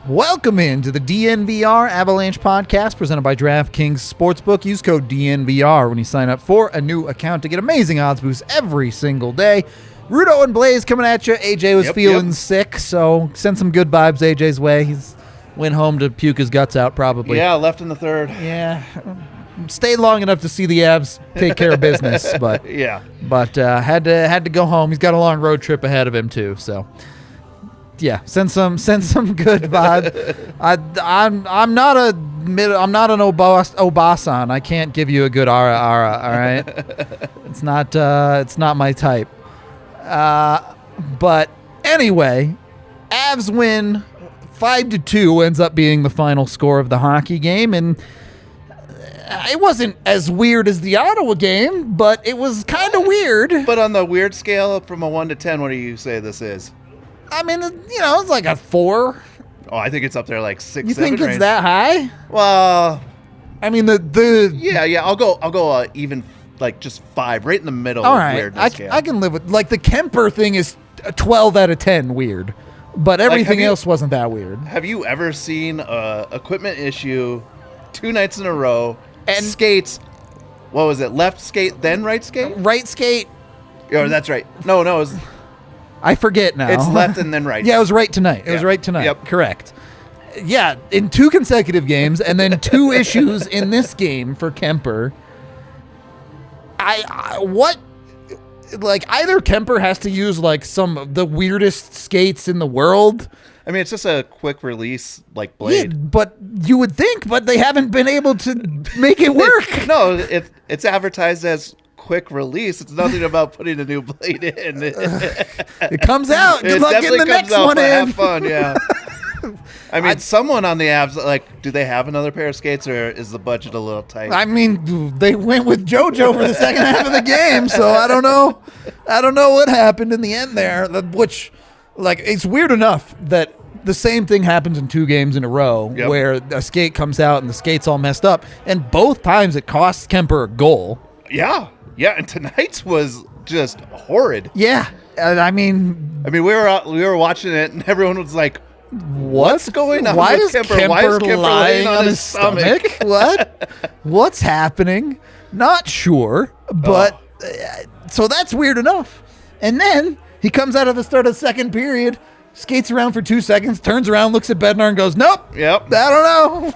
Welcome into the DNVR Avalanche podcast presented by DraftKings Sportsbook. Use code DNVR when you sign up for a new account to get amazing odds boosts every single day. Rudo and Blais coming at you. AJ was feeling sick, so send some good vibes AJ's way. He's went home to puke his guts out probably. Yeah, left in the third. Yeah. Stayed long enough to see the Avs take care of business, but had to go home. He's got a long road trip ahead of him too, so yeah, send some good vibe. I'm not an Obasan. I can't give you a good ara. All right, it's not my type. But anyway, Avs win 5-2 ends up being the final score of the hockey game, and it wasn't as weird as the Ottawa game, but it was kind of weird. But on the weird scale from a 1 to 10, what do you say this is? I mean, it's like a 4. Oh, I think it's up there like 6, You 7 think it's range. that high? Well, I mean, yeah. I'll go even like just 5, right in the middle. All of right, weirdness scale. I can live with like the Kuemper thing is a 12 out of 10 weird, but everything else wasn't that weird. Have you ever seen a equipment issue 2 nights in a row and skates? What was it? Left skate, then right skate? Right skate. Oh, that's right. No, it was. I forget now. It's left and then right. Yeah, it was right tonight. It was right tonight. Yep. Correct. Yeah, in 2 consecutive games and then 2 issues in this game for Kuemper. Either Kuemper has to use like some of the weirdest skates in the world. I mean, it's just a quick release like blade. Yeah, but you would think, but they haven't been able to make it work. No, it's advertised as quick release. It's nothing about putting a new blade in. It comes out. Good luck getting the next one in. Have fun, yeah. I mean, someone on the Avs, like, do they have another pair of skates, or is the budget a little tight? I mean, they went with JoJo for the second half of the game, so I don't know. I don't know what happened in the end there. Which, like, it's weird enough that the same thing happens in 2 games in a row, where a skate comes out and the skate's all messed up, and both times it costs Kuemper a goal. Yeah, and tonight's was just horrid. Yeah, I mean, we were watching it, and everyone was like, What's going on? Why with is Kuemper Why is Kuemper lying on his stomach? What? What's happening? Not sure, but so that's weird enough. And then he comes out at the start of the second period, skates around for 2 seconds, turns around, looks at Bednar, and goes, "Nope. Yep. I don't know."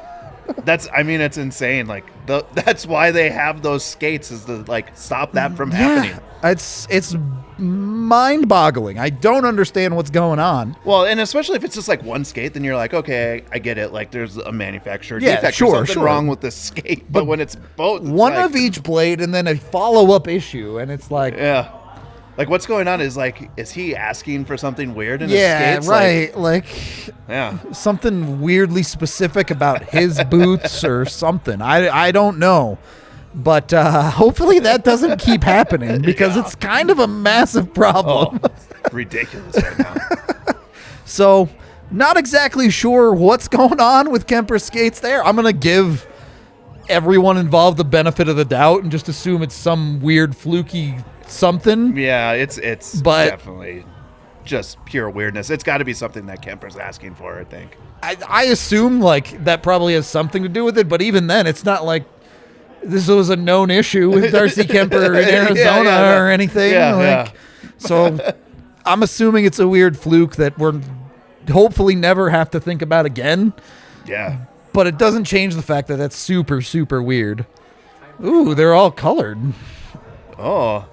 It's insane. Like that's why they have those skates, is to like stop that from happening. It's mind-boggling. I don't understand what's going on. Well, and especially if it's just like one skate, then you're like, okay, I get it. Like there's a manufacturer defect or something wrong with this skate. But when it's both, it's one of each blade and then a follow-up issue, and it's like, like what's going on is like, is he asking for something weird in his skates? Right. Something weirdly specific about his boots or something. I don't know. But hopefully that doesn't keep happening, because it's kind of a massive problem. Ridiculous right now. So, not exactly sure what's going on with Kuemper's skates there. I'm going to give everyone involved the benefit of the doubt and just assume it's some weird fluky something. Yeah, it's definitely just pure weirdness. It's got to be something that Kuemper's asking for, I think. I assume like that probably has something to do with it, but even then, it's not like this was a known issue with Darcy Kuemper in Arizona or anything. So I'm assuming it's a weird fluke that we're hopefully never have to think about again. Yeah. But it doesn't change the fact that that's super, super weird. Ooh, they're all colored. Oh,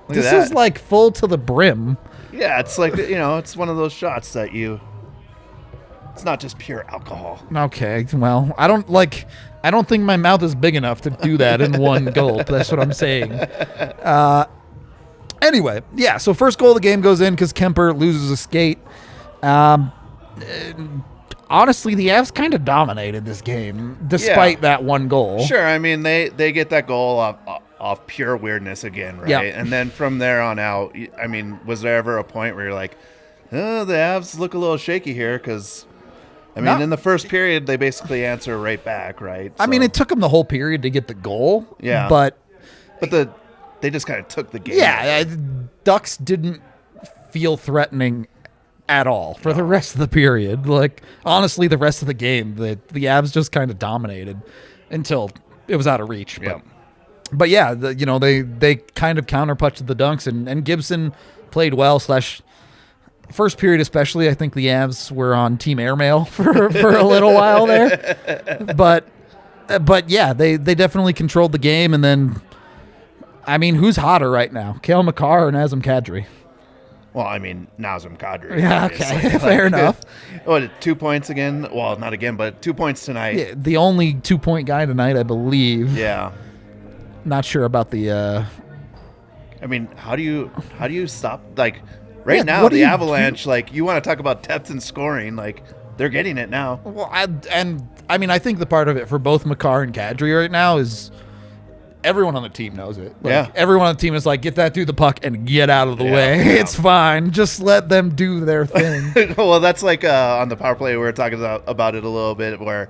this is like full to the brim. Yeah, it's like, it's one of those shots that it's not just pure alcohol. Okay, well, I don't think my mouth is big enough to do that in one gulp. That's what I'm saying. Anyway, yeah, so first goal of the game goes in because Kuemper loses a skate. Honestly, the Avs kind of dominated this game, despite that one goal. Sure, I mean, they get that goal off pure weirdness again, right? Yep. And then from there on out, I mean, was there ever a point where you're like, the Avs look a little shaky here? Because, in the first period, they basically answer right back, right? I mean, it took them the whole period to get the goal. Yeah. But they just kind of took the game. Yeah, Ducks didn't feel threatening at all for the rest of the period. Like, honestly, the rest of the game, the Avs just kind of dominated until it was out of reach. But yeah, they kind of counterpunched the Dunks, and Gibson played well. First period especially, I think the Avs were on team airmail for a little while there. But yeah, they definitely controlled the game. And then, I mean, who's hotter right now, Cale Makar or Nazem Kadri? Well, I mean, Nazem Kadri. Yeah, okay, fair enough. 2 points again? Well, not again, but 2 points tonight. Yeah, the only 2-point guy tonight, I believe. Yeah. Not sure about the. I mean, how do you stop? Like, now, the Avalanche, you want to talk about depth and scoring, they're getting it now. Well, I think the part of it for both Makar and Kadri right now is everyone on the team knows it. Everyone on the team is like, get that through the puck and get out of the way. Yeah. It's fine. Just let them do their thing. Well, that's on the power play, we were talking about it a little bit, where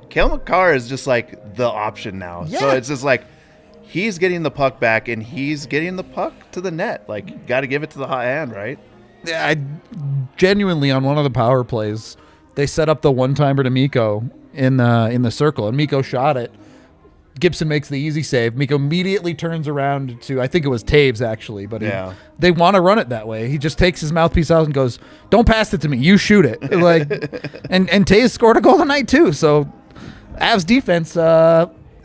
Cale Makar is just the option now. Yeah. So it's just he's getting the puck back, and he's getting the puck to the net. Got to give it to the hot hand, right? Yeah, I genuinely, on one of the power plays, they set up the one-timer to Mikko in the circle, and Mikko shot it. Gibson makes the easy save. Mikko immediately turns around to, I think it was Taves, actually, but they want to run it that way. He just takes his mouthpiece out and goes, "Don't pass it to me. You shoot it." And Taves scored a goal tonight, too. So Avs defense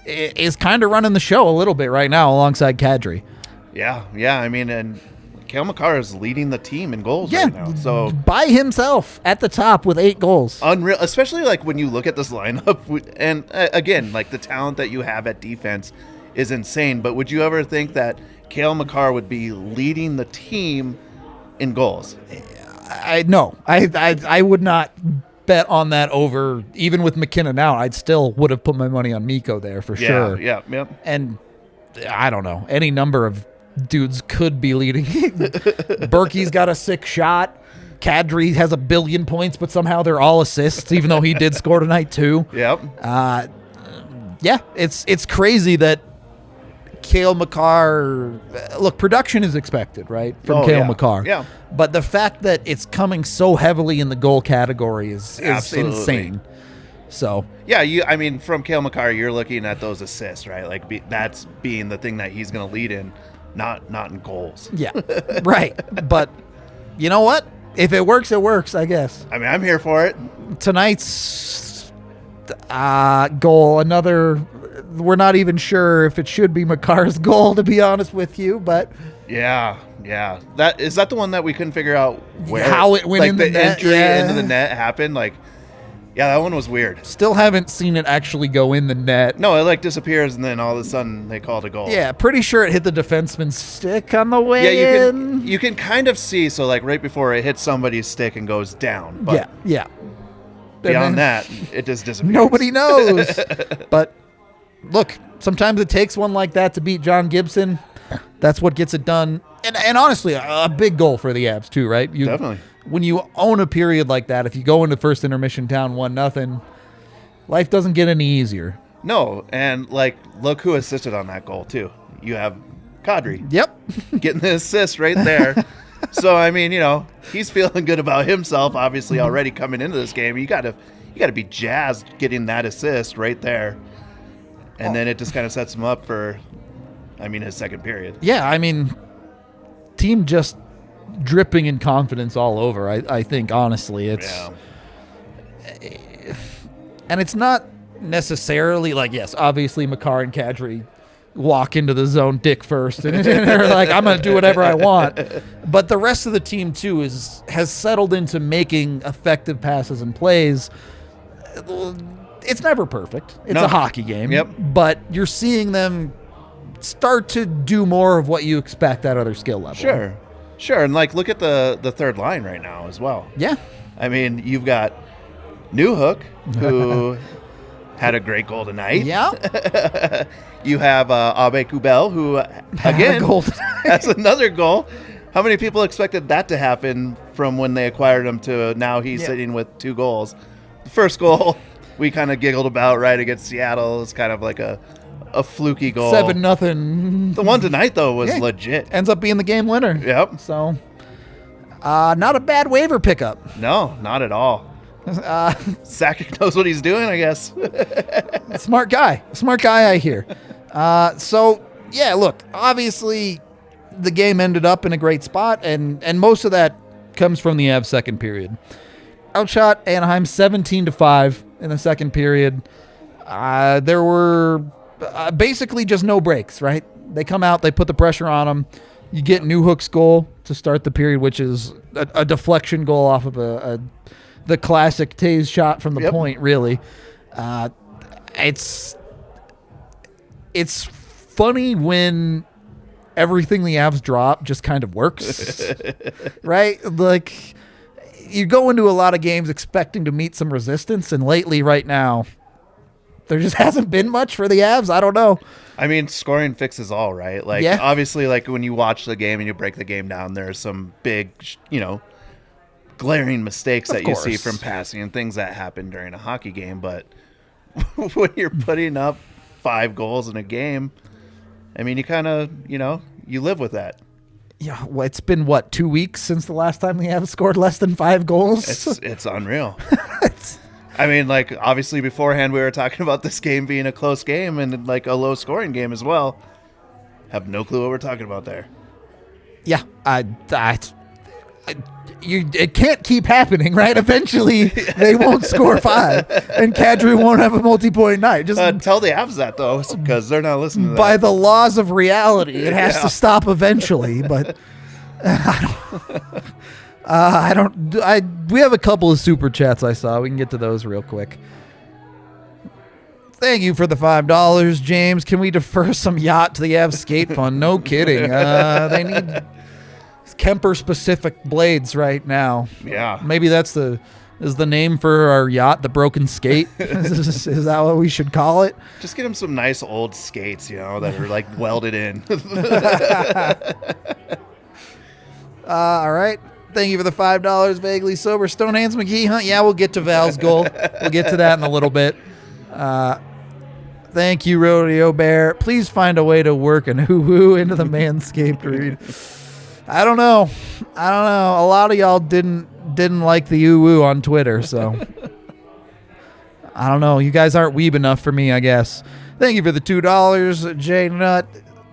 is kind of running the show a little bit right now alongside Kadri. Yeah. I mean, and Cale Makar is leading the team in goals right now. So by himself at the top with 8 goals. Unreal, especially when you look at this lineup. And again, the talent that you have at defense is insane. But would you ever think that Cale Makar would be leading the team in goals? No. I would not bet on that over, even with McKinnon now. I'd still would have put my money on Mikko there for sure. Yeah. And I don't know, any number of dudes could be leading. Berkey's got a sick shot. Kadri has 1 billion points, but somehow they're all assists, even though he did score tonight too. Yep. Yeah, it's crazy that Cale Makar, look, production is expected, right, from Cale Makar. Yeah. But the fact that it's coming so heavily in the goal category is insane. So yeah, from Cale Makar, you're looking at those assists, right? That's being the thing that he's going to lead in, not in goals. Yeah, right. But you know what? If it works, it works, I guess. I mean, I'm here for it. Tonight's goal, another. We're not even sure if it should be Makar's goal, to be honest with you, but yeah. That is that the one that we couldn't figure out how it went in the net, entry into the net happened. Yeah, that one was weird. Still haven't seen it actually go in the net. No, it disappears, and then all of a sudden they call it a goal. Yeah, pretty sure it hit the defenseman's stick on the way in. You can kind of see, so right before it hits somebody's stick and goes down. But yeah. Beyond that, it just disappears. Nobody knows. But look, sometimes it takes one like that to beat John Gibson. That's what gets it done. And honestly, a big goal for the Avs too, right? Definitely. When you own a period like that, if you go into first intermission down 1-0, life doesn't get any easier. No, and look who assisted on that goal too. You have Kadri. Yep. Getting the assist right there. So I mean, he's feeling good about himself, obviously already coming into this game. You gotta be jazzed getting that assist right there. And then it just kind of sets him up for his second period. Yeah, team just dripping in confidence all over. I think honestly and it's not necessarily yes, obviously Makar and Kadri walk into the zone dick first and they're like, I'm gonna do whatever I want, but the rest of the team too has settled into making effective passes and plays. It's never perfect. It's a hockey game. Yep. But you're seeing them start to do more of what you expect at other skill levels. Sure. And look at the third line right now as well. Yeah. You've got Newhook, who had a great goal tonight. Yeah. You have Abe Kubel, who again has another goal. How many people expected that to happen from when they acquired him to now he's sitting with 2 goals? The first goal we kind of giggled about right against Seattle. It's kind of like a fluky goal. 7-0. The one tonight, though, was legit. Ends up being the game winner. Yep. So, Not a bad waiver pickup. No, not at all. Sakic knows what he's doing, I guess. Smart guy, I hear. So yeah, look, obviously the game ended up in a great spot, and most of that comes from the Avs second period. Outshot Anaheim 17-5 in the second period. There were basically just no breaks, right? They come out, they put the pressure on them. You get Newhook's goal to start the period, which is a deflection goal off of the classic Taves shot from the point, really. It's funny when everything the Avs drop just kind of works, right? Like, you go into a lot of games expecting to meet some resistance, and lately, right now, there just hasn't been much for the Avs. I don't know. I mean, scoring fixes all, right? Like, obviously, like when you watch the game and you break the game down, there are some big, glaring mistakes that you see from passing and things that happen during a hockey game. But when you're putting up 5 goals in a game, I mean, you kind of, you live with that. Yeah, well, it's been, 2 weeks since the last time we have scored less than 5 goals? It's unreal. I mean, like, obviously beforehand we were talking about this game being a close game and, like, a low-scoring game as well. Have no clue what we're talking about there. Yeah, it can't keep happening, right? Eventually, they won't score 5, and Kadri won't have a multi-point night. Just tell the Avs that, though, because they're not listening to that. By the laws of reality, it has to stop eventually, but we have a couple of super chats I saw. We can get to those real quick. Thank you for the $5, James. Can we defer some yacht to the Avs skate fund? No kidding. They need Kuemper-specific blades right now. Yeah. Maybe that's the name for our yacht, the Broken Skate? Is that what we should call it? Just get them some nice old skates, that are, like, welded in. All right. Thank you for the $5, Vaguely Sober. Stonehands McGee, huh? Yeah, we'll get to Val's goal. We'll get to that in a little bit. Thank you, Rodeo Bear. Please find a way to work an hoo-hoo into the Manscaped read. I don't know. A lot of y'all didn't like the ooh-woo on Twitter, so I don't know. You guys aren't weeb enough for me, I guess. Thank you for the $2, J Nut.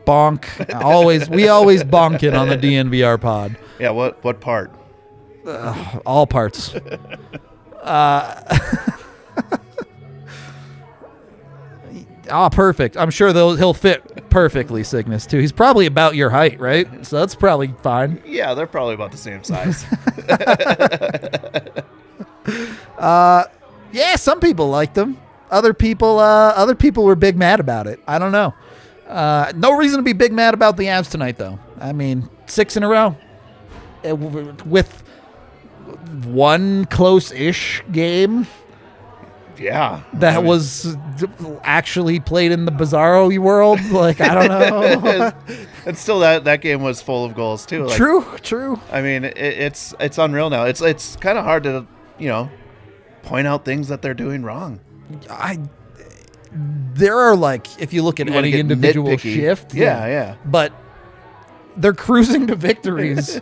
Bonk. We always bonk it on the DNVR pod. Yeah, what part? All parts. Perfect. I'm sure he'll fit perfectly, Cygnus, too. He's probably about your height, right? So that's probably fine. Yeah, they're probably about the same size. Yeah, some people liked them. Other people were big mad about it. I don't know. No reason to be big mad about the Avs tonight, though. I mean, 6 in a row. With one close-ish game. Yeah. That was actually played in the Bizarro world. Like, I don't know. And still, that game was full of goals, too. Like, True. I mean, it's unreal now. It's kind of hard to, point out things that they're doing wrong. There are, like, if you look at any individual nitpicky. shift. Yeah. But they're cruising to victories.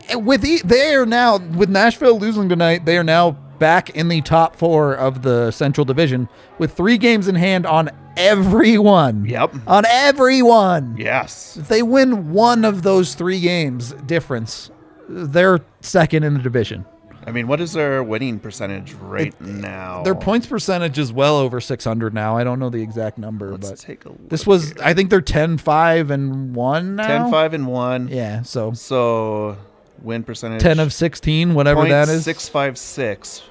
They are now, with Nashville losing tonight, they are now back in the top 4 of the Central Division with 3 games in hand on everyone. Yep. On everyone. Yes. If they win one of those 3 games difference, they're second in the division. I mean, what is their winning percentage now? Their points percentage is well over 600 now. I don't know the exact number. Let's take a look. This was, I think they're 10-5-1 now. 10-5-1. Yeah, So win percentage 10 of 16, whatever that is. 656,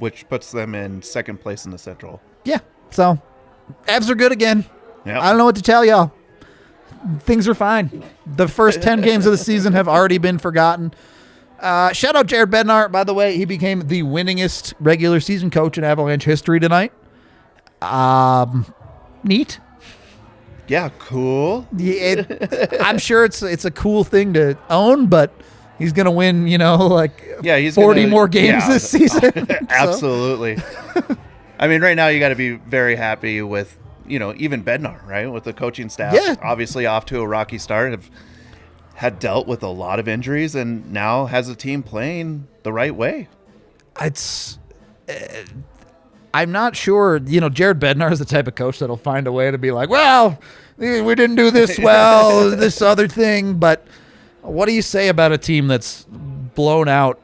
which puts them in second place in the Central. Yeah. So Avs are good again. Yep. I don't know what to tell y'all. Things are fine. The first 10 games of the season have already been forgotten. Shout out Jared Bednar, by the way. He became the winningest regular season coach in Avalanche history tonight. Neat. Yeah, cool. I'm sure it's a cool thing to own, but he's going to win, he's 40 more games this season. Absolutely. I mean, right now you got to be very happy with, even Bednar, right? With the coaching staff. Yeah. Obviously off to a rocky start. had dealt with a lot of injuries and now has a team playing the right way. I'm not sure. Jared Bednar is the type of coach that'll find a way to be like, well, we didn't do this well, this other thing. But what do you say about a team that's blown out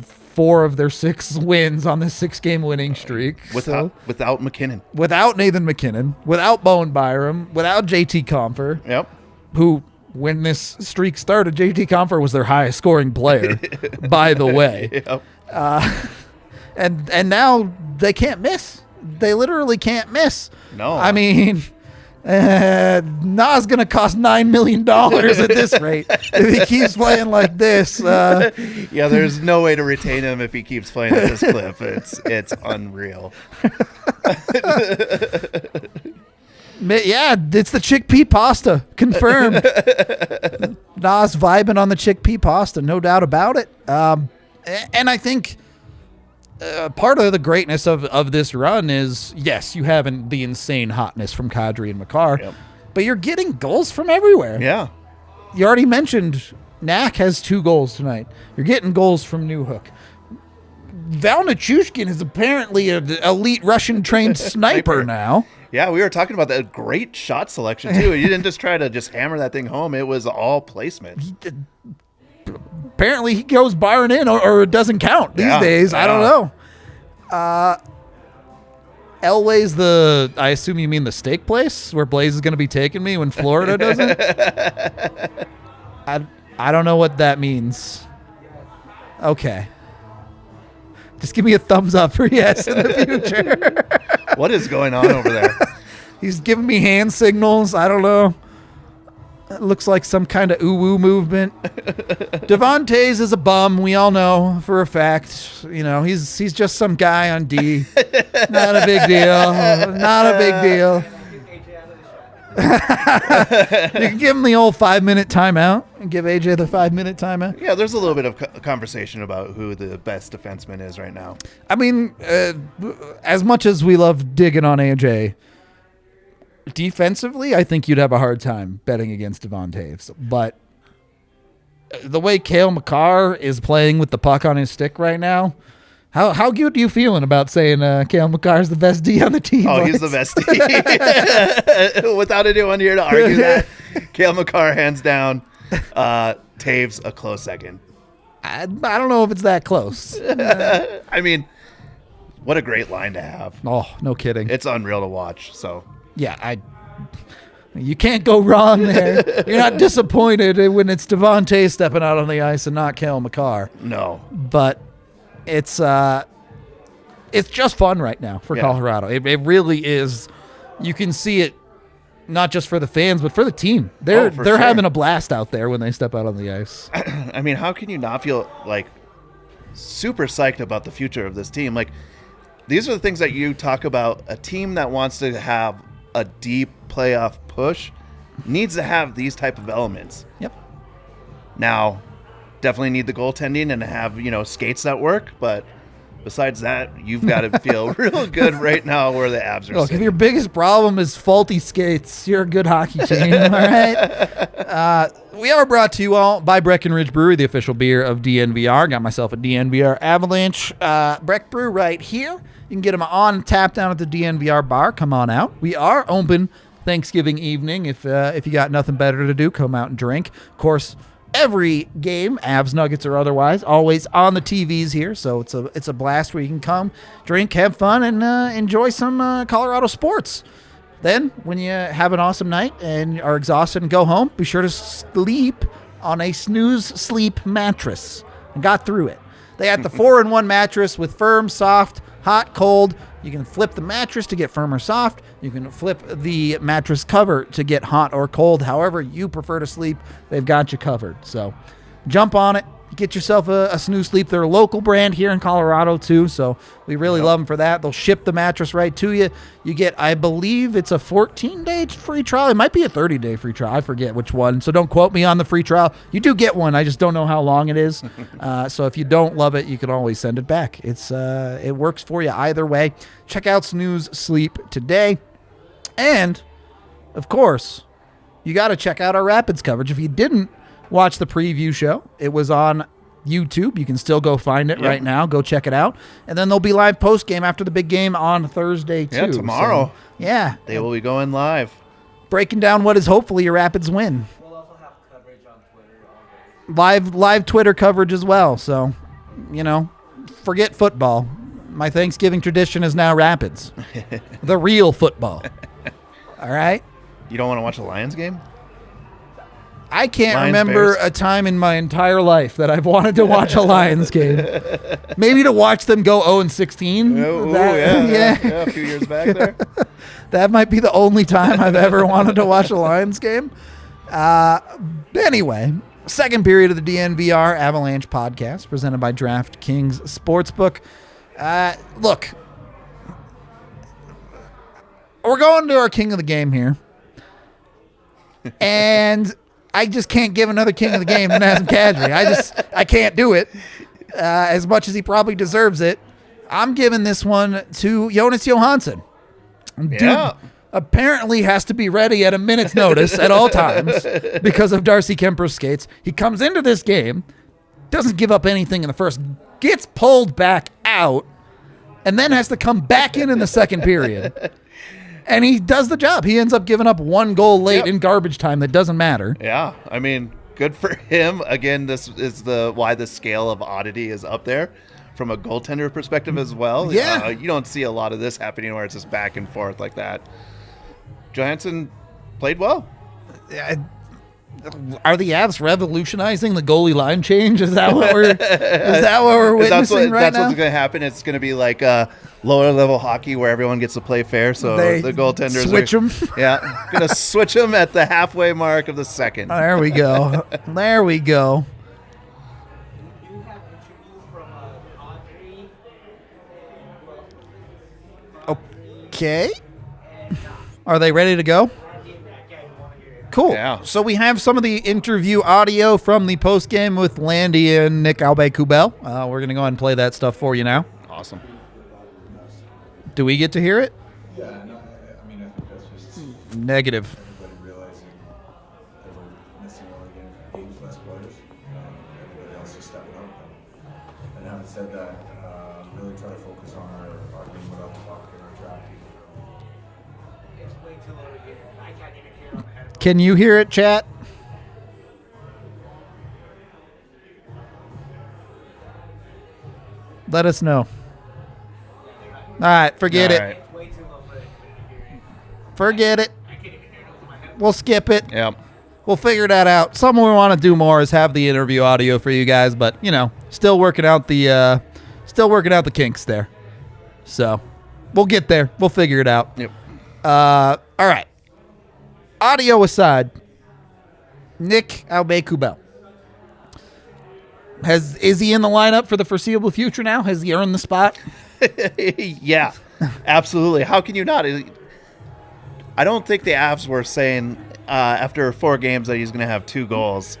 4 of their 6 wins on this 6-game winning streak? Without McKinnon. Without Nathan McKinnon. Without Bowen Byram. Without JT Kuemper. Yep. Who, when this streak started, JT Kuemper was their highest scoring player, by the way. Yep. And now they can't miss. They literally can't miss. No. I mean, Nas going to cost $9 million at this rate if he keeps playing like this. Yeah, there's no way to retain him if he keeps playing at this clip. It's unreal. Yeah, it's the chickpea pasta. Confirmed. Nas vibing on the chickpea pasta, no doubt about it. And I think part of the greatness of this run is, yes, you have the insane hotness from Kadri and Makar, yep, but you're getting goals from everywhere. Yeah. You already mentioned Knack has 2 goals tonight. You're getting goals from Newhook. Val Nichushkin is apparently an elite Russian-trained sniper now. Yeah, we were talking about that great shot selection, too. You didn't just try to just hammer that thing home. It was all placement. Apparently he goes Byron in or it doesn't count these days. I don't know. Elway's I assume you mean the steak place where Blais is going to be taking me when Florida doesn't? I don't know what that means. Okay. Just give me a thumbs up for yes in the future. What is going on over there? He's giving me hand signals. I don't know. It looks like some kind of ooh-woo movement. Devontae's is a bum. We all know for a fact. He's just some guy on D. Not a big deal. Not a big deal. You can give him the old 5-minute timeout and give AJ the 5-minute timeout. Yeah, there's a little bit of conversation about who the best defenseman is right now. I mean, as much as we love digging on AJ, defensively, I think you'd have a hard time betting against Devon Toews. But the way Cale Makar is playing with the puck on his stick right now, how good are you feeling about saying Cale Makar is the best D on the team? Oh, he's the best D. Without anyone here to argue that. Cale Makar, hands down. Toews, a close second. I don't know if it's that close. I mean, what a great line to have. Oh, no kidding. It's unreal to watch, so... Yeah, you can't go wrong there. You're not disappointed when it's Devontae stepping out on the ice and not Cale Makar. No. But it's just fun right now for Colorado. It really is. You can see it not just for the fans, but for the team. They're having a blast out there when they step out on the ice. I mean, how can you not feel like super psyched about the future of this team? Like, these are the things that you talk about. A team that wants to have a deep playoff push needs to have these type of elements. Yep. Now, definitely need the goaltending and have, skates that work, but besides that, you've got to feel real good right now where the Avs are Look, sitting. if your biggest problem is faulty skates, you're a good hockey team, all right? We are brought to you all by Breckenridge Brewery, the official beer of DNVR. Got myself a DNVR Avalanche Breck Brew right here. You can get them on tap down at the DNVR bar. Come on out. We are open Thanksgiving evening. If you got nothing better to do, come out and drink. Of course, every game, Avs, Nuggets, or otherwise, always on the TVs here. So it's a blast where you can come, drink, have fun, and enjoy some Colorado sports. Then, when you have an awesome night and are exhausted and go home, be sure to sleep on a snooze sleep mattress. And got through it. They had the 4-in-1 mattress with firm, soft, hot, cold. You can flip the mattress to get firm or soft. You can flip the mattress cover to get hot or cold. However you prefer to sleep, they've got you covered. So jump on it. Get yourself a snooze sleep. They're a local brand here in Colorado, too, so we really love them for that. They'll ship the mattress right to you. You get, I believe it's a 14-day free trial. It might be a 30-day free trial. I forget which one, so don't quote me on the free trial. You do get one. I just don't know how long it is. So if you don't love it, you can always send it back. It works for you either way. Check out Snooze Sleep today. And, of course, you got to check out our Rapids coverage. If you didn't, watch the preview show. It was on YouTube. You can still go find it right now. Go check it out. And then there'll be live post game after the big game on Thursday too. Yeah, tomorrow. So, yeah. They will be going live. Breaking down what is hopefully a Rapids win. We'll also have coverage on Twitter all day. Live Twitter coverage as well. So, forget football. My Thanksgiving tradition is now Rapids. The real football. All right? You don't want to watch a Lions game? I can't Lions, remember Bears. a time in my entire life that I've wanted to watch a Lions game. Maybe to watch them go 0-16. Yeah, a few years back there. That might be the only time I've ever wanted to watch a Lions game. Anyway, second period of the DNVR Avalanche podcast presented by DraftKings Sportsbook. Look, we're going to our king of the game here. And I just can't give another king of the game to Nazem Kadri. I can't do it as much as he probably deserves it. I'm giving this one to Jonas Johansson. Dude apparently has to be ready at a minute's notice at all times because of Darcy Kuemper's skates. He comes into this game, doesn't give up anything in the first, gets pulled back out, and then has to come back in the second period. And he does the job. He ends up giving up one goal late in garbage time that doesn't matter. Yeah, I mean, good for him. Again, this is why the scale of oddity is up there from a goaltender perspective as well. Yeah. You don't see a lot of this happening where it's just back and forth like that. Johansson played well. Are the Avs revolutionizing the goalie line change? Is that what we're witnessing right that's now? What's going to happen. It's going to be like lower level hockey where everyone gets to play fair. So the goaltenders switch them. Yeah, going to switch them at the halfway mark of the second. There we go. There we go. You have an interview from Kadri. Okay. Are they ready to go? Cool. Yeah. So we have some of the interview audio from the post game with Landy and Nick Aube-Kubel. We're going to go ahead and play that stuff for you now. Awesome. Do we get to hear it? Yeah, no, I mean, I think that's just Negative. everybody realizing that we're missing all games less players, everybody else just stepping up. And having said that, really try to focus on our game without the puck and our tracking. It's way too low to hear. I can't even hear on the headphones. Can you hear it, chat? Let us know. All right, forget it. All right. It's way too low for it to hear. Forget it. I can't even hear it with my headphones. We'll skip it. Yep. We'll figure that out. Something we want to do more is have the interview audio for you guys, but still working out the kinks there. So we'll get there. We'll figure it out. Yep. All right. Audio aside, Nick Aube-Kubel. Is he in the lineup for the foreseeable future now? Has he earned the spot? Yeah, absolutely. How can you not? I don't think the Avs were saying after 4 games that he's going to have 2 goals.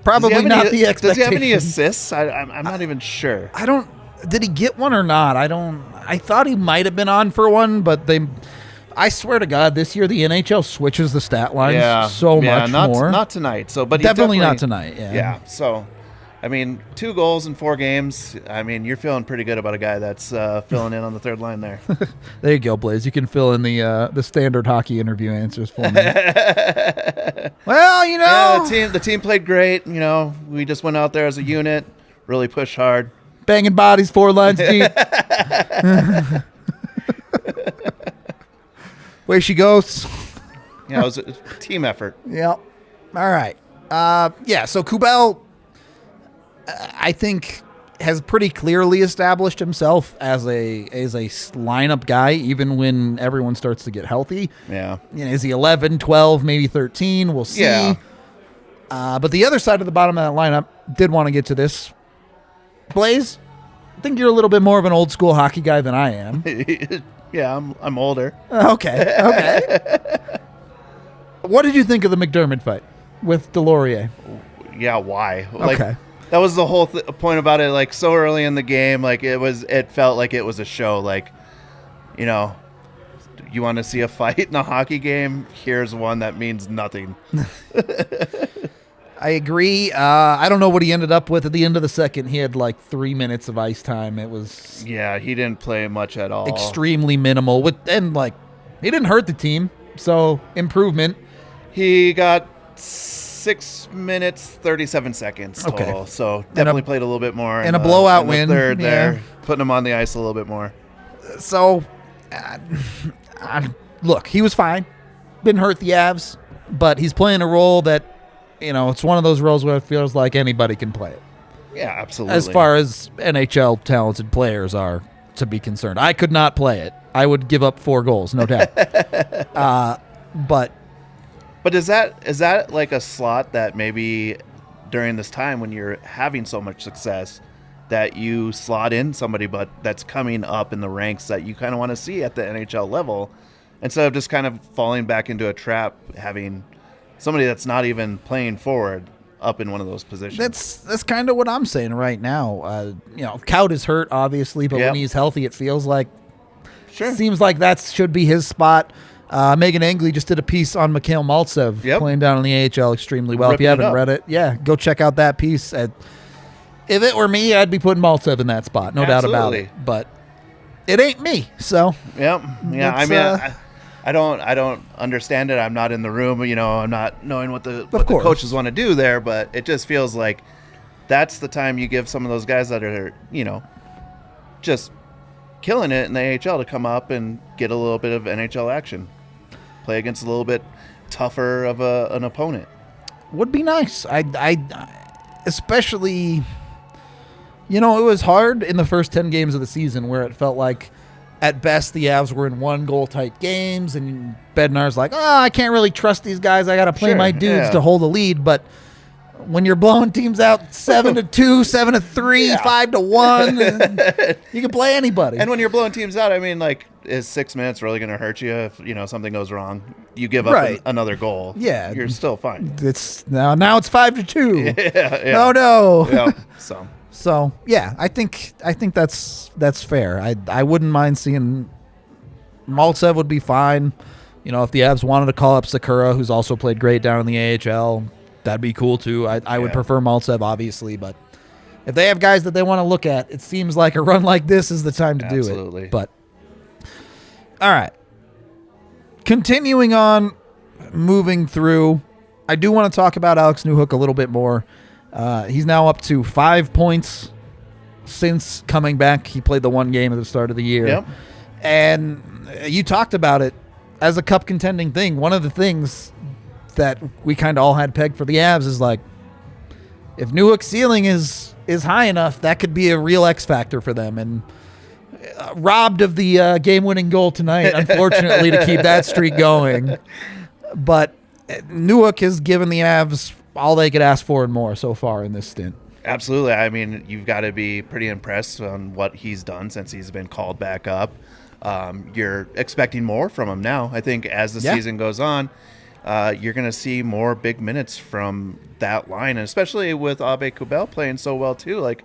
Probably not the expectation. Does he have any assists? I'm not even sure. I don't. Did he get one or not? I thought he might have been on for one, but I swear to God, this year the NHL switches the stat lines so much more. Not tonight. So, but definitely not tonight. Yeah. Yeah. So, I mean, 2 goals in 4 games. I mean, you're feeling pretty good about a guy that's filling in on the third line there. There you go, Blaze. You can fill in the standard hockey interview answers for me. Well, yeah, the team played great. We just went out there as a unit, really pushed hard. Banging bodies 4 lines deep. Way she goes. Yeah, it was a team effort. Yep. All right. So Kubel, I think, has pretty clearly established himself as a lineup guy, even when everyone starts to get healthy. Yeah. Is he 11, 12, maybe 13? We'll see. Yeah. But the other side of the bottom of that lineup did want to get to this. Blaze, I think you're a little bit more of an old school hockey guy than I am. Yeah, I'm older. Okay. What did you think of the McDermott fight with Delorier? Yeah, why? Okay. That was the whole point about it. Like, so early in the game, like it felt like it was a show. Like, you want to see a fight in a hockey game? Here's one that means nothing. I agree. I don't know what he ended up with at the end of the second. He had like 3 minutes of ice time. It was he didn't play much at all. Extremely minimal. And he didn't hurt the team, so improvement. He got 6 minutes 37 seconds total. Okay. So definitely played a little bit more. And a blowout win. Third there, putting him on the ice a little bit more. So, look, he was fine. Didn't hurt the Avs, but he's playing a role that, it's one of those roles where it feels like anybody can play it. Yeah, absolutely. As far as NHL talented players are to be concerned. I could not play it. I would give up 4 goals, no doubt. But is that like a slot that maybe during this time when you're having so much success that you slot in somebody but that's coming up in the ranks that you kind of want to see at the NHL level instead of just kind of falling back into a trap, having somebody that's not even playing forward up in one of those positions? That's kind of what I'm saying right now. Kaut is hurt, obviously, but when he's healthy, it feels like seems like that should be his spot. Megan Angley just did a piece on Mikhail Maltsev playing down in the AHL extremely well. If you haven't read it, go check out that piece. If it were me, I'd be putting Maltsev in that spot, no doubt about it. But it ain't me, so. Yep. Yeah, I mean, I don't understand it. I'm not in the room, I'm not knowing what the coaches want to do there, but it just feels like that's the time you give some of those guys that are, just killing it in the AHL to come up and get a little bit of NHL action. Play against a little bit tougher of an opponent. Would be nice. I especially, it was hard in the first 10 games of the season where it felt like at best the Avs were in 1-goal tight games and Bednar's like, I can't really trust these guys. I got to play my dudes to hold the lead. But when you're blowing teams out 7-2, 7-3, 5-1, you can play anybody. And when you're blowing teams out, I mean, is 6 minutes really going to hurt you if something goes wrong? You give up another goal. Yeah, you're still fine. It's now it's 5-2. Yeah. No. Yeah. So yeah, I think that's fair. I wouldn't mind seeing Maltsev would be fine. If the Avs wanted to call up Sakura, who's also played great down in the AHL, that'd be cool too. I would prefer Maltsev, obviously, but if they have guys that they want to look at, it seems like a run like this is the time to do it. But all right, continuing on, moving through, I do want to talk about Alex Newhook a little bit more. He's now up to 5 points since coming back. He played the 1 game at the start of the year. Yep. And you talked about it as a cup contending thing. One of the things that we kind of all had pegged for the Avs is if Newhook's ceiling is high enough, that could be a real X factor for them. And robbed of the game-winning goal tonight, unfortunately, to keep that streak going. But Newhook has given the Avs all they could ask for and more so far in this stint. Absolutely. I mean, you've got to be pretty impressed on what he's done since he's been called back up. You're expecting more from him now. I think as the season goes on, you're going to see more big minutes from that line, and especially with Abe-Kubel playing so well too.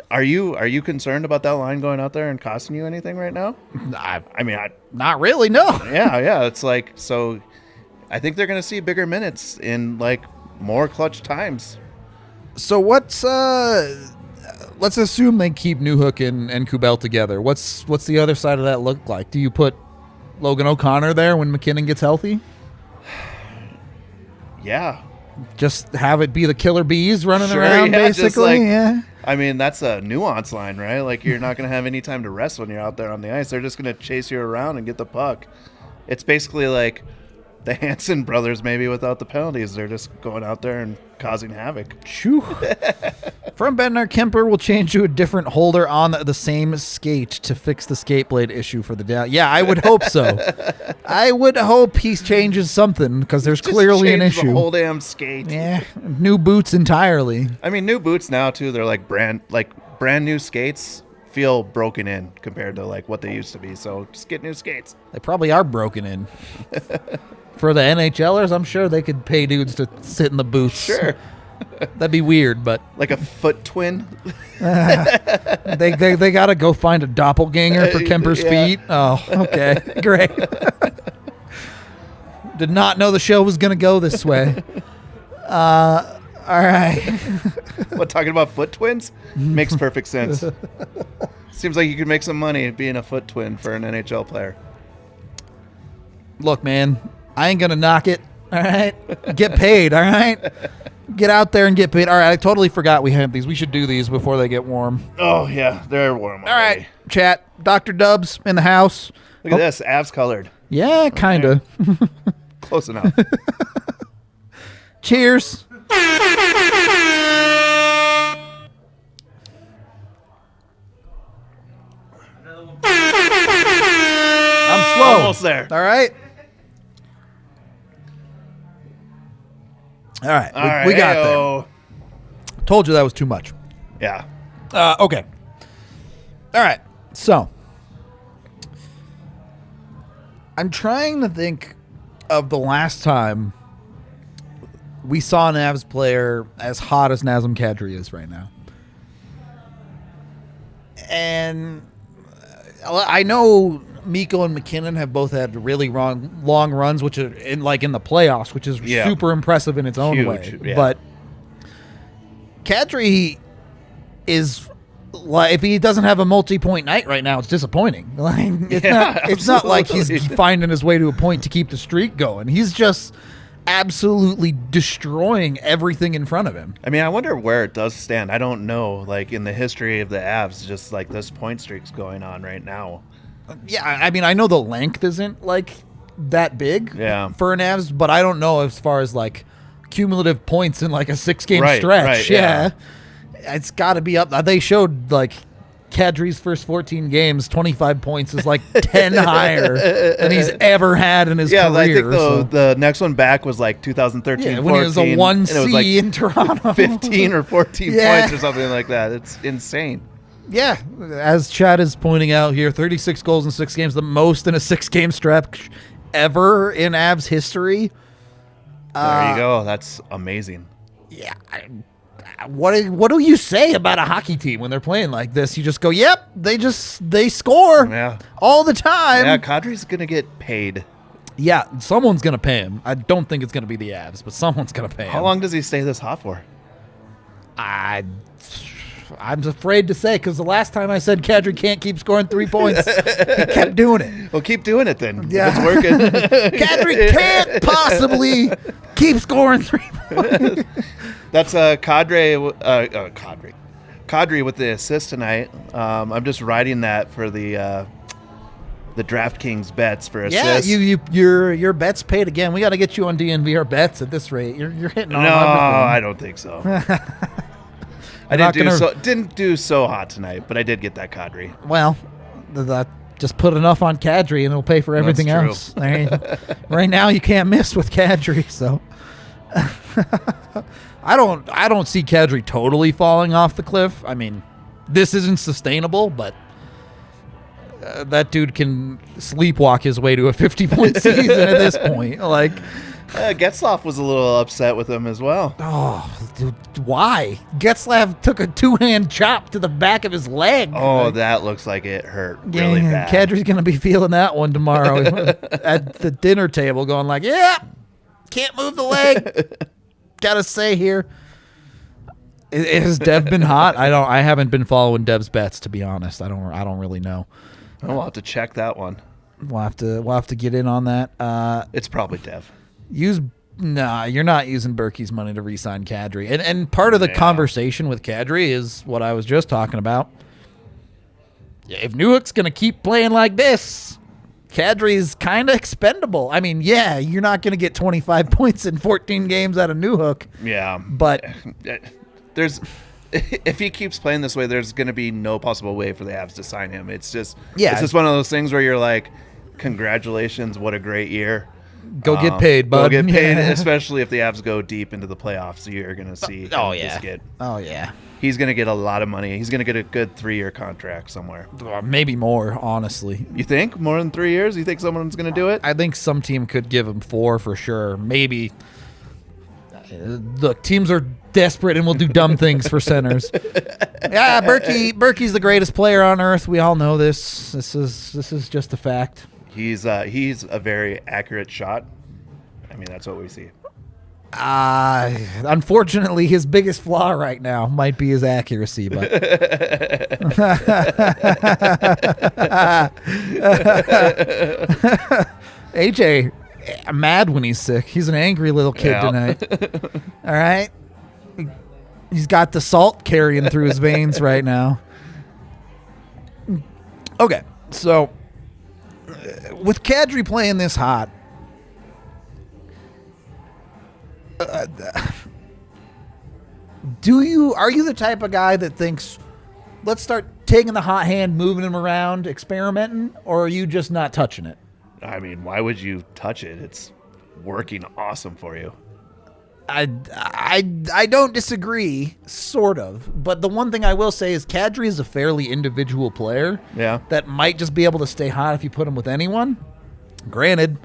Are you concerned about that line going out there and costing you anything right now? Not really, no. Yeah. It's so I think they're going to see bigger minutes in more clutch times. So let's assume they keep Newhook and Kubel together. What's the other side of that look like? Do you put Logan O'Connor there when McKinnon gets healthy? Yeah. Just have it be the killer bees running around, basically. I mean, that's a nuance line, right? You're not going to have any time to rest when you're out there on the ice. They're just going to chase you around and get the puck. It's basically like the Hanson brothers, maybe without the penalties. They're just going out there and causing havoc. From Bednar, Kuemper will change to a different holder on the same skate to fix the skate blade issue for the down. Yeah, I would hope so. I would hope he changes something because there's clearly an issue. The whole damn skate. Yeah, new boots entirely. I mean, new boots now too. They're brand new skates. Feel broken in compared to what they used to be. So just get new skates. They probably are broken in. For the NHLers, I'm sure they could pay dudes to sit in the booths. Sure. That'd be weird, but like a foot twin. They got to go find a doppelganger for Kemper's feet. Oh, okay, great. Did not know the show was going to go this way. All right. What, talking about foot twins? Makes perfect sense. Seems like you could make some money being a foot twin for an NHL player. Look, man, I ain't going to knock it. All right. Get paid. All right. Get out there and get paid. All right. I totally forgot we had these. We should do these before they get warm. Oh, yeah. They're warm already. All right. Chat. Dr. Dubs in the house. Look at this. Avs colored. Yeah, kind of. Okay. Close enough. Cheers. I'm slow. Almost there. All right. All right. We got there. Told you that was too much. Yeah. Okay. All right. So, I'm trying to think of the last time we saw an Avs player as hot as Nazem Kadri is right now. And I know Mikko and McKinnon have both had really long runs, which are in the playoffs, which is super impressive in its own way. Yeah. But Kadri is, if he doesn't have a multi-point night right now, it's disappointing. It's not like he's finding his way to a point to keep the streak going. He's just absolutely destroying everything in front of him. I mean, I wonder where it does stand. I don't know, in the history of the Avs, just this point streak's going on right now. Yeah, I mean, I know the length isn't that big for an Avs, but I don't know as far as cumulative points in a 6-game stretch. Right, yeah. It's got to be up. They showed Kadri's first 14 games, 25 points is 10 higher than he's ever had in his career. Yeah, I think the next one back was 2013, when he was a 1C in Toronto. 15 or 14 points or something like that. It's insane. Yeah, as Chad is pointing out here, 36 goals in 6 games, the most in a 6-game stretch ever in Avs history. There you go. That's amazing. Yeah. What do you say about a hockey team when they're playing like this? You just go, yep, they score all the time. Yeah, Kadri's going to get paid. Yeah, someone's going to pay him. I don't think it's going to be the Avs, but someone's going to pay him. How long does he stay this hot for? I'm afraid to say, because the last time I said Kadri can't keep scoring 3 points, he kept doing it. Well, keep doing it then. Yeah. It's working. Kadri can't possibly keep scoring 3 points. That's Kadri with the assist tonight. I'm just writing that for the DraftKings bets for assists. Yeah, your bets paid again. We got to get you on DNVR bets at this rate. You're hitting on everything. No, I don't think so. I didn't do so hot tonight, but I did get that Kadri. Well, just put enough on Kadri and it'll pay for everything else. Right now you can't miss with Kadri, so I don't see Kadri totally falling off the cliff. I mean, this isn't sustainable, but that dude can sleepwalk his way to a 50-point season at this point. Getzlaf was a little upset with him as well. Oh, dude, why? Getzlaf took a 2-hand chop to the back of his leg. Oh, that looks like it hurt really bad. Kadri's going to be feeling that one tomorrow at the dinner table going can't move the leg. Got to say here. Has Dev been hot? I haven't been following Dev's bets, to be honest. I don't really know. We'll have to check that one. We'll have to get in on that. It's probably Dev. You're not using Berkey's money to re-sign Kadri. And part of the conversation with Kadri is what I was just talking about. If Newhook's going to keep playing like this, Kadri's kind of expendable. I mean, you're not going to get 25 points in 14 games out of Newhook. Yeah. But if he keeps playing this way, there's going to be no possible way for the Avs to sign him. It's just one of those things where you're like, congratulations, what a great year. Go get paid, bud. Go get paid, especially if the Avs go deep into the playoffs. You're going to see he's going to get a lot of money. He's going to get a good 3-year contract somewhere. Maybe more, honestly. You think? More than 3 years? You think someone's going to do it? I think some team could give him 4 for sure. Maybe. Look, teams are desperate and will do dumb things for centers. Yeah, Berkey's the greatest player on earth. We all know this. This is just a fact. He's a very accurate shot. I mean, that's what we see. Unfortunately, his biggest flaw right now might be his accuracy. But AJ, mad when he's sick. He's an angry little kid tonight. All right, he's got the salt carrying through his veins right now. Okay, so with Kadri playing this hot. Are you the type of guy that thinks, let's start taking the hot hand, moving him around, experimenting, or are you just not touching it? I mean, why would you touch it? It's working awesome for you. I don't disagree, sort of. But the one thing I will say is Kadri is a fairly individual player. Yeah. That might just be able to stay hot if you put him with anyone. Granted,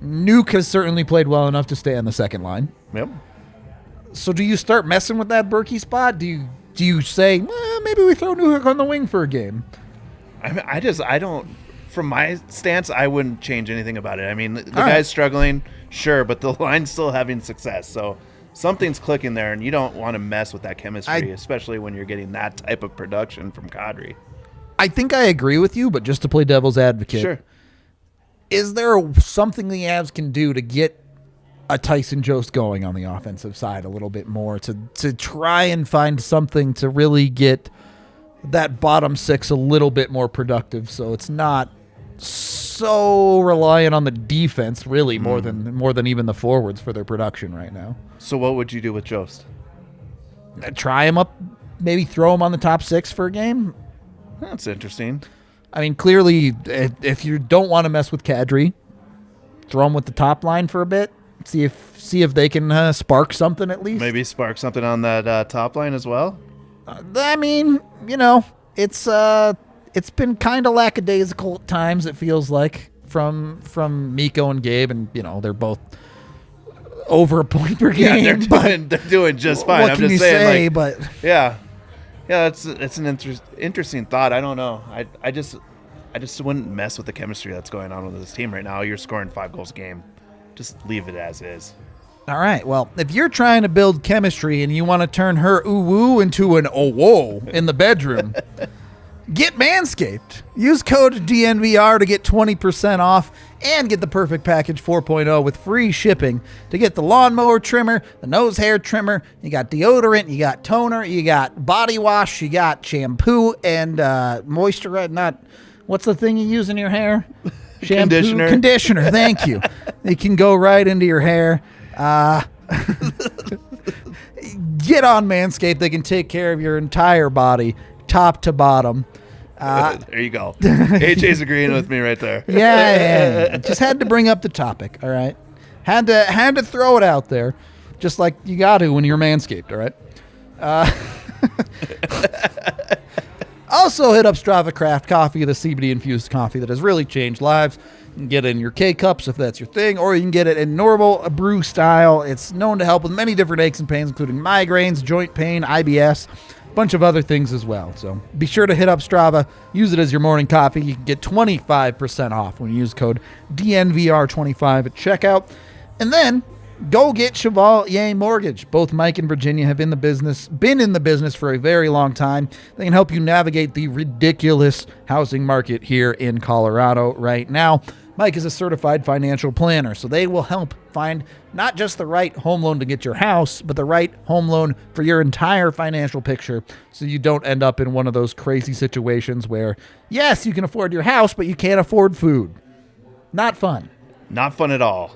Newhook has certainly played well enough to stay on the second line. Yep. So do you start messing with that Berkey spot? Do you say, maybe we throw Newhook on the wing for a game? I mean, I don't. From my stance, I wouldn't change anything about it. I mean, the guy's struggling, sure, but the line's still having success. So something's clicking there, and you don't want to mess with that chemistry, especially when you're getting that type of production from Kadri. I think I agree with you, but just to play devil's advocate. Sure. Is there something the Avs can do to get a Tyson Jost going on the offensive side a little bit more, to try and find something to really get that bottom six a little bit more productive, so it's not so reliant on the defense, really, more than even the forwards for their production right now? So what would you do with Jost? Try him up, maybe throw him on the top six for a game. That's interesting. I mean, clearly, if you don't want to mess with Kadri, throw him with the top line for a bit. See if they can spark something at least. Maybe spark something on that top line as well. I mean, it's been kind of lackadaisical at times. It feels like from Mikko and Gabe, and they're both over a point per game. Yeah, they're doing just fine. What I'm can just you saying, say? But yeah, it's an interesting thought. I don't know. I just wouldn't mess with the chemistry that's going on with this team right now. You're scoring 5 goals a game. Just leave it as is. All right. Well, if you're trying to build chemistry and you want to turn her ooh-woo into an oh-whoa in the bedroom, get Manscaped. Use code DNVR to get 20% off and get the Perfect Package 4.0 with free shipping to get the lawnmower trimmer, the nose hair trimmer, you got deodorant, you got toner, you got body wash, you got shampoo and moisturizer. What's the thing you use in your hair? Shampoo, conditioner. Thank you. It can go right into your hair. Get on Manscaped. They can take care of your entire body, top to bottom. There you go. AJ's agreeing with me right there. Yeah. Just had to bring up the topic. All right. Had to throw it out there, just like you got to when you're Manscaped. All right. Also, hit up Strava Craft Coffee, the CBD-infused coffee that has really changed lives. You can get it in your K-Cups if that's your thing, or you can get it in normal brew style. It's known to help with many different aches and pains, including migraines, joint pain, IBS, a bunch of other things as well. So be sure to hit up Strava. Use it as your morning coffee. You can get 25% off when you use code DNVR25 at checkout. And then go get Chevalier Mortgage. Both Mike and Virginia have been in the business for a very long time. They can help you navigate the ridiculous housing market here in Colorado right now. Mike is a certified financial planner, so they will help find not just the right home loan to get your house, but the right home loan for your entire financial picture, so you don't end up in one of those crazy situations where, yes, you can afford your house, but you can't afford food. Not fun. Not fun at all.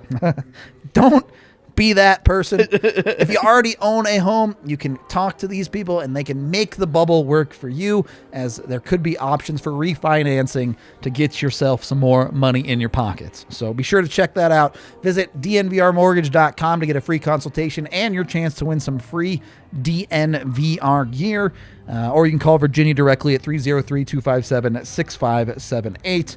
Don't be that person. If you already own a home, you can talk to these people and they can make the bubble work for you, as there could be options for refinancing to get yourself some more money in your pockets. So be sure to check that out. Visit dnvrmortgage.com to get a free consultation and your chance to win some free DNVR gear. Or you can call Virginia directly at 303-257-6578.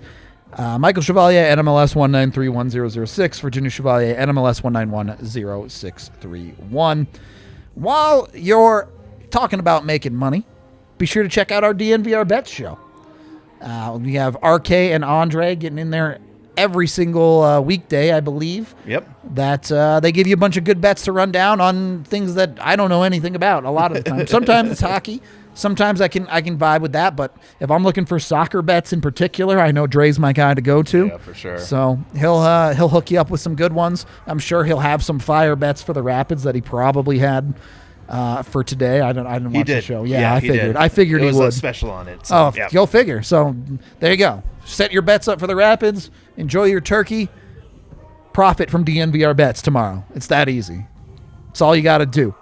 Michael Chevalier, NMLS 1931006. Virginia Chevalier, NMLS 1910631. While you're talking about making money, be sure to check out our DNVR Bets show. We have RK and Andre getting in there every single weekday, I believe. Yep. That they give you a bunch of good bets to run down on things that I don't know anything about a lot of the time. Sometimes it's hockey. Sometimes I can vibe with that. But if I'm looking for soccer bets in particular, I know Dre's my guy to go to. Yeah, for sure. So he'll hook you up with some good ones. I'm sure he'll have some fire bets for the Rapids that he probably had for today. I didn't watch the show. Yeah, I figured. I figured he would. It was a special on it. So, Go figure. So there you go. Set your bets up for the Rapids. Enjoy your turkey. Profit from DNVR bets tomorrow. It's that easy. It's all you got to do.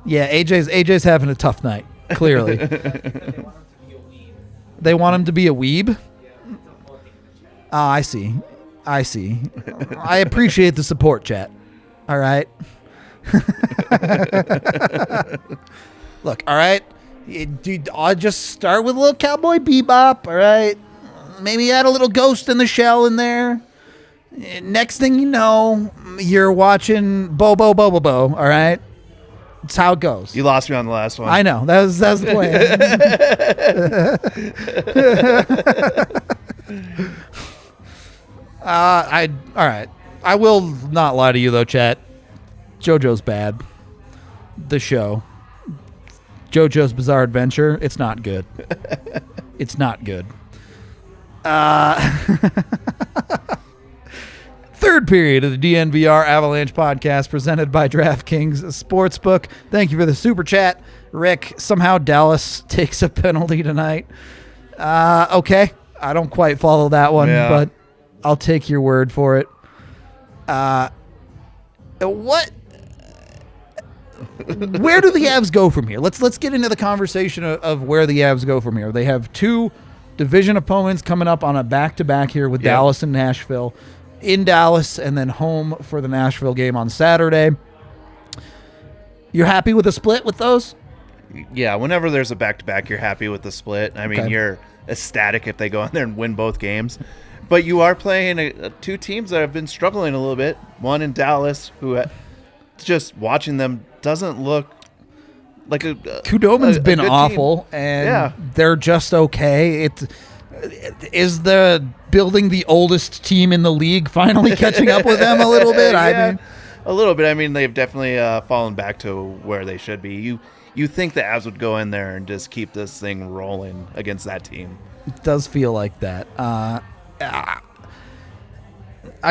Yeah, AJ's having a tough night. Clearly, they want him to be a weeb. Oh, I see. I appreciate the support, chat. All right. Look, all right. Dude, I'll just start with a little Cowboy Bebop, all right? Maybe add a little Ghost in the Shell in there. Next thing you know, you're watching Bo, all right? That's how it goes. You lost me on the last one. I know. That was the plan. All right. I will not lie to you, though, chat. JoJo's bad. The show. JoJo's Bizarre Adventure. It's not good. It's not good. Third period of the DNVR Avalanche podcast presented by DraftKings Sportsbook. Thank you for the super chat. Rick, somehow Dallas takes a penalty tonight. Okay. I don't quite follow that one, but I'll take your word for it. What? Where do the Avs go from here? Let's get into the conversation of where the Avs go from here. They have two division opponents coming up on a back-to-back here with Dallas and Nashville. In Dallas and then home for the Nashville game on Saturday. You're happy with the split with those? Yeah, whenever there's a back-to-back, you're happy with the split. I mean, you're ecstatic if they go in there and win both games. But you are playing two teams that have been struggling a little bit. One in Dallas, who just watching them doesn't look like a Kudoman's been awful, team. And they're just okay. It is the building the oldest team in the league finally catching up with them a little bit. I mean, a little bit. I mean, they've definitely fallen back to where they should be. You think the Avs would go in there and just keep this thing rolling against that team? It does feel like that. I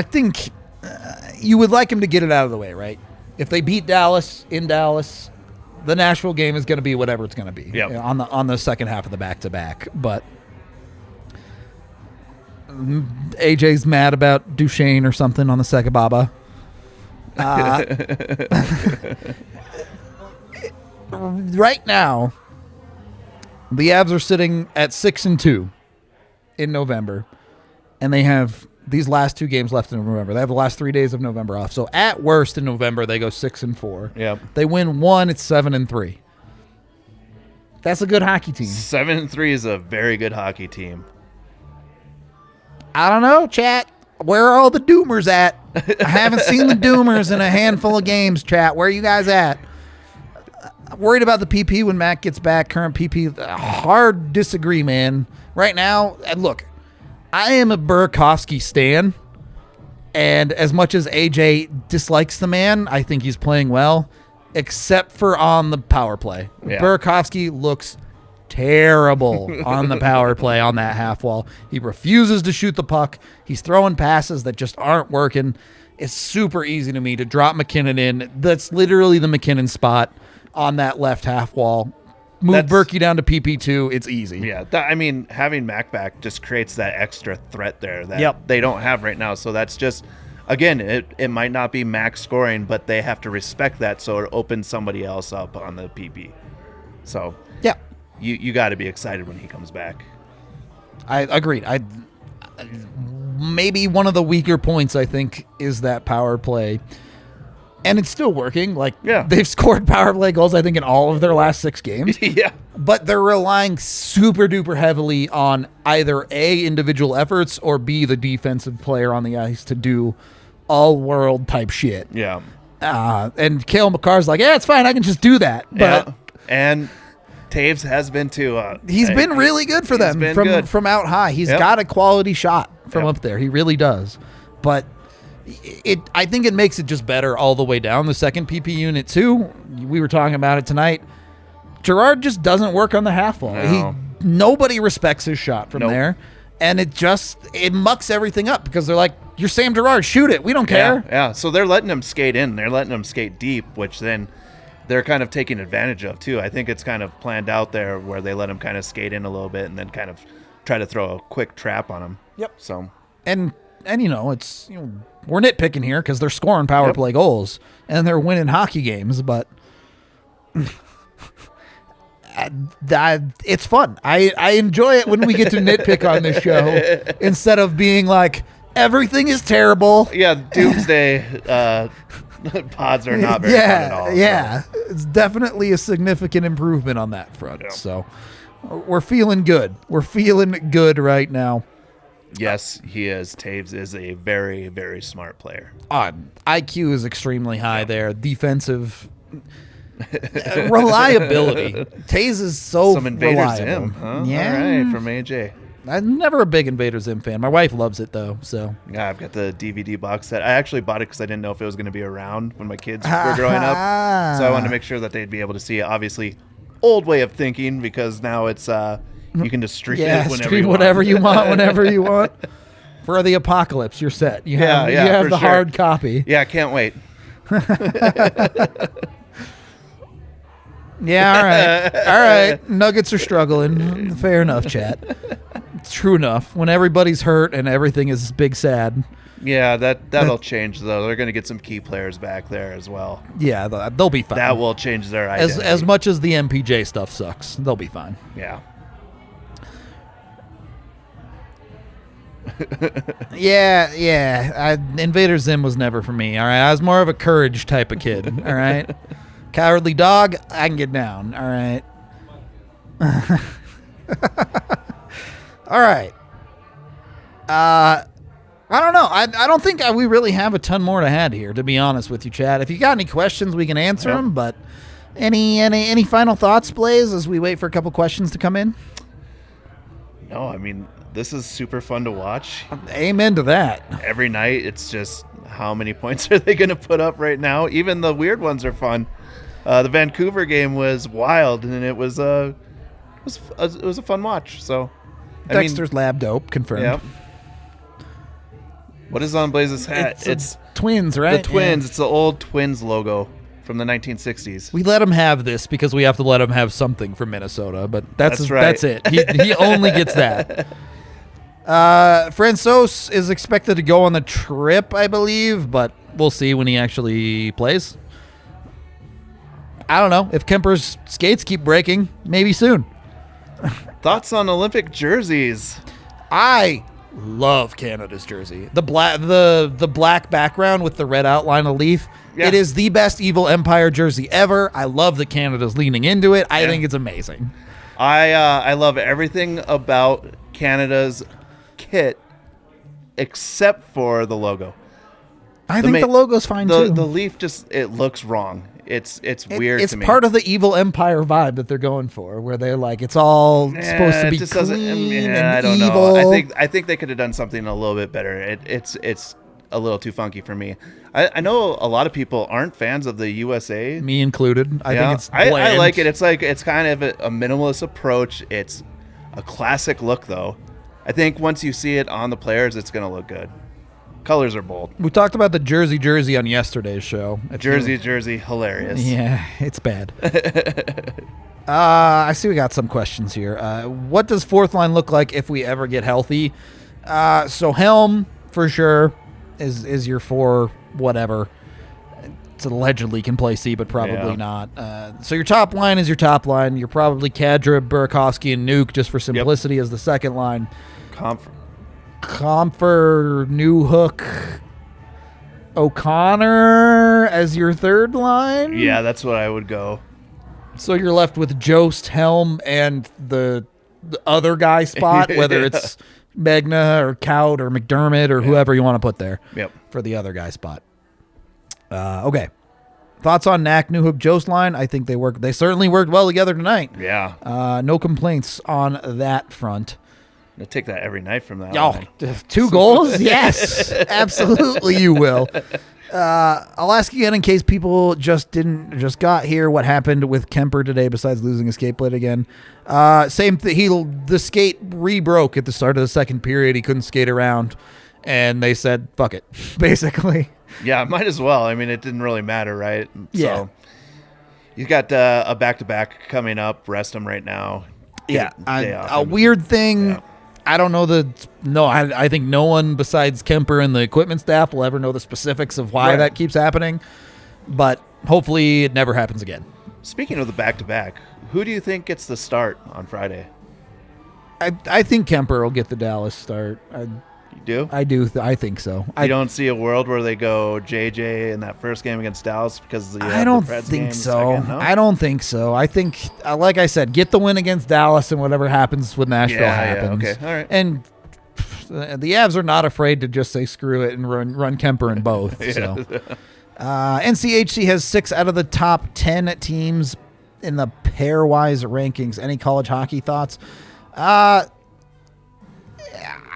think you would like him to get it out of the way, right? If they beat Dallas in Dallas, the Nashville game is going to be whatever it's going to be on the second half of the back-to-back. But AJ's mad about Duchesne or something on the second baba. Right now, the Avs are sitting at 6-2 in November, and they have these last two games left in November. They have the last 3 days of November off. So at worst in November, they go 6-4. Yep. They win one, it's 7-3. That's a good hockey team. 7-3 is a very good hockey team. I don't know, chat. Where are all the Doomers at? I haven't seen the Doomers in a handful of games, chat. Where are you guys at? I'm worried about the PP when Matt gets back. Current PP, hard disagree, man. Right now, and look, I am a Burakovsky stan, and as much as AJ dislikes the man, I think he's playing well, except for on the power play. Yeah. Burakovsky looks terrible on the power play on that half wall. He refuses to shoot the puck. He's throwing passes that just aren't working. It's super easy to me to drop McKinnon in. That's literally the McKinnon spot on that left half wall. Move Berkey down to PP2. It's easy. Yeah, I mean, having Mac back just creates that extra threat there that they don't have right now. So that's just, again, it might not be Mac scoring, but they have to respect that so it opens somebody else up on the PP. So yeah, you got to be excited when he comes back. I agreed. Maybe one of the weaker points, I think, is that power play. And it's still working. They've scored power play goals, I think, in all of their last 6 games. Yeah. But they're relying super duper heavily on either A, individual efforts, or B, the defensive player on the ice to do all world type shit. Yeah. And Cale Makar's like, yeah, it's fine. I can just do that. But and Taves has been too. He's been really good for them from out high. He's got a quality shot from up there. He really does. But I think it makes it just better all the way down. The second PP unit too. We were talking about it tonight. Girard just doesn't work on the half wall. No. Nobody respects his shot from there, and it mucks everything up because they're like, "You're Sam Girard, shoot it. We don't care." Yeah. So they're letting him skate in. They're letting him skate deep, which then they're kind of taking advantage of too. I think it's kind of planned out there where they let him kind of skate in a little bit and then kind of try to throw a quick trap on him. Yep. So and it's we're nitpicking here because they're scoring power play goals and they're winning hockey games, but. It's fun. I enjoy it when we get to nitpick on this show instead of being like everything is terrible. Yeah, doomsday pods are not very fun at all. Yeah, so. It's definitely a significant improvement on that front. Yeah. So we're feeling good. We're feeling good right now. Yes, he is. Taves is a very, very smart player. IQ is extremely high there. Defensive. Reliability. Taze is so some Invaders reliable. Zim, huh? Yeah. All right, from AJ. I'm never a big Invaders Zim fan. My wife loves it though. So yeah, I've got the DVD box set. I actually bought it because I didn't know if it was going to be around when my kids were growing up. So I wanted to make sure that they'd be able to see it. Obviously, old way of thinking because now it's you can just stream it whenever you want. Whenever you want. For the apocalypse, you're set. You have the hard copy. Yeah, I can't wait. Yeah, all right. Nuggets are struggling. Fair enough, chat. It's true enough. When everybody's hurt and everything is big sad. Yeah, that'll change though. They're going to get some key players back there as well. Yeah, they'll be fine. That will change their identity. As much as the MPJ stuff sucks, they'll be fine. Yeah. Yeah. Invader Zim was never for me. All right, I was more of a courage type of kid. All right. Cowardly dog, I can get down. All right. All right. I don't know. I don't think we really have a ton more to add here, to be honest with you, Chad. If you got any questions, we can answer them. But any final thoughts, Blais, as we wait for a couple questions to come in? No, I mean, this is super fun to watch. Amen to that. Every night, it's just how many points are they going to put up right now? Even the weird ones are fun. The Vancouver game was wild, and it was a fun watch. So, Dexter's lab dope confirmed. Yep. What is on Blaze's hat? It's Twins, right? The Twins. Yeah. It's the old Twins logo from the 1960s. We let him have this because we have to let him have something from Minnesota, but that's right. That's it. He only gets that. Francouz is expected to go on the trip, I believe, but we'll see when he actually plays. I don't know. If Kuemper's skates keep breaking, maybe soon. Thoughts on Olympic jerseys? I love Canada's jersey. The black background with the red outline of leaf. Yeah. It is the best Evil Empire jersey ever. I love that Canada's leaning into it. I think it's amazing. I love everything about Canada's kit except for the logo. I think the logo's fine too. The leaf it looks wrong. It's weird to me. It's part of the Evil Empire vibe that they're going for, where they're like, it's all supposed to be clean and I don't evil. know. I think they could have done something a little bit better. It's a little too funky for me. I know a lot of people aren't fans of the USA, me included. I think it's bland. I like it. It's kind of a minimalist approach. It's a classic look though. I think once you see it on the players, it's going to look good. Colors are bold. We talked about the jersey on yesterday's show. Jersey, hilarious. Yeah, it's bad. I see we got some questions here. What does fourth line look like if we ever get healthy? So Helm, for sure, is your 4 whatever. It's allegedly can play C, but probably not. So your top line is your top line. You're probably Kadri, Burakovsky, and Newhook, just for simplicity, as the second line. Comfer, Newhook, O'Connor as your third line? Yeah, that's what I would go. So you're left with Jost, Helm, and the other guy spot, whether it's Magna or Kaut or McDermott or whoever you want to put there for the other guy spot. Okay. thoughts on Knack, Newhook, Jost line? I think they certainly worked well together tonight. Yeah. No complaints on that front. I'll take that every night from that. line. 2 goals? Yes, absolutely you will. I'll ask again in case people just got here what happened with Kuemper today besides losing his skate blade again. Same thing. The skate re-broke at the start of the second period. He couldn't skate around, and they said, fuck it, basically. Yeah, might as well. I mean, it didn't really matter, right? Yeah. So you got a back-to-back coming up. Rest him right now. Yeah. A weird thing. Yeah. I don't know I think no one besides Kuemper and the equipment staff will ever know the specifics of why that keeps happening, but hopefully it never happens again. Speaking of the back-to-back, who do you think gets the start on Friday? I think Kuemper will get the Dallas start. You do? I do. I think so. You don't see a world where they go JJ in that first game against Dallas because I don't think so. No? I don't think so. I think, like I said, get the win against Dallas, and whatever happens with Nashville happens. Yeah, okay, all right. And the Avs are not afraid to just say screw it and run Kuemper in both. So NCHC has 6 out of the top 10 teams in the pairwise rankings. Any college hockey thoughts?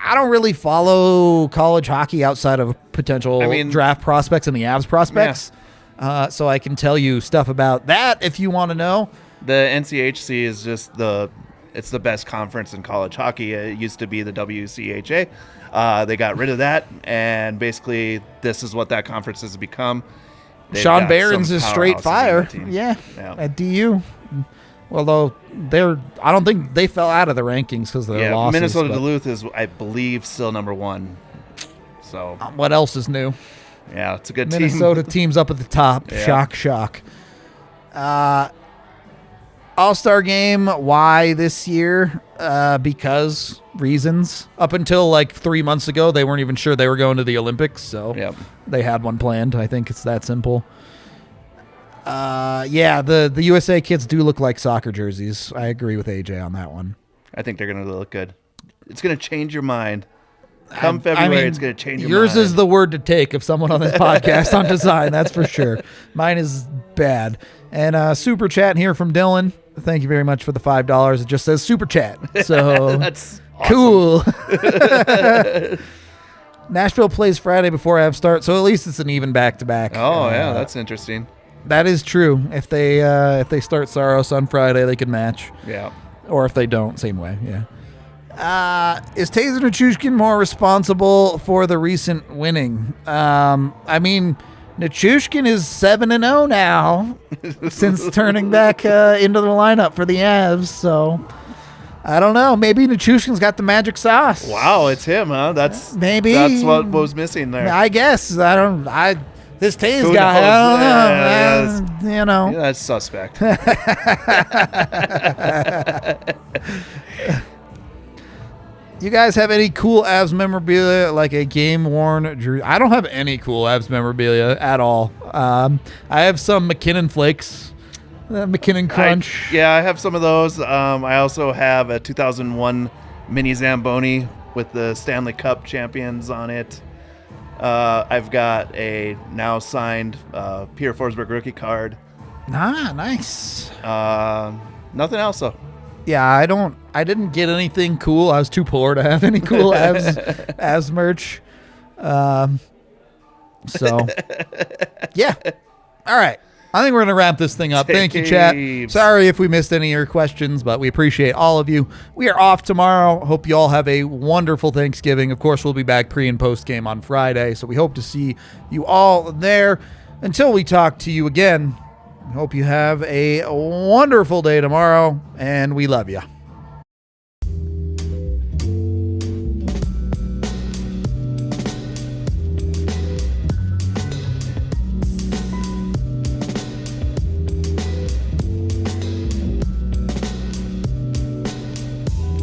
I don't really follow college hockey outside of potential draft prospects and the Avs prospects. Yeah. So I can tell you stuff about that if you want to know. The NCHC is just it's the best conference in college hockey. It used to be the WCHA. They got rid of that, and basically this is what that conference has become. Sean Barron's is straight fire. Yeah, at DU. Although I don't think they fell out of the rankings because of their losses. Minnesota Duluth is, I believe, still number 1. So what else is new? Yeah, it's a good team. Minnesota teams up at the top. Yeah. Shock. All-Star game. Why this year? Because reasons. Up until like 3 months ago, they weren't even sure they were going to the Olympics. So they had one planned. I think it's that simple. The USA kids do look like soccer jerseys. I agree with AJ on that one. I think they're going to look good. It's going to change your mind. Come February, it's going to change your mind. Yours is the word to take of someone on this podcast on design, that's for sure. Mine is bad. And super chat here from Dylan. Thank you very much for the $5. It just says super chat. So that's awesome. Cool. Nashville plays Friday before Avs start, so at least it's an even back-to-back. Oh, yeah, that's interesting. That is true. If they start Saros on Friday, they could match. Yeah. Or if they don't, same way. Yeah. Is Taser Nichushkin more responsible for the recent winning? Nichushkin is 7-0 now since turning back into the lineup for the Avs. So I don't know. Maybe Nichushkin's got the magic sauce. Wow, it's him, huh? That's what was missing there. I guess. This Taze guy, I don't know. You know. Yeah, that's suspect. You guys have any cool Avs memorabilia, like a game-worn jersey? I don't have any cool Avs memorabilia at all. I have some McKinnon Flakes, McKinnon Crunch. I have some of those. I also have a 2001 mini Zamboni with the Stanley Cup champions on it. I've got a now signed Peter Forsberg rookie card. Nice. Nothing else though. Yeah, I didn't get anything cool. I was too poor to have any cool Avs merch. So yeah. All right. I think we're going to wrap this thing up. Thank you, chat. Sorry if we missed any of your questions, but we appreciate all of you. We are off tomorrow. Hope you all have a wonderful Thanksgiving. Of course, we'll be back pre- and post-game on Friday, so we hope to see you all there. Until we talk to you again, I hope you have a wonderful day tomorrow, and we love you.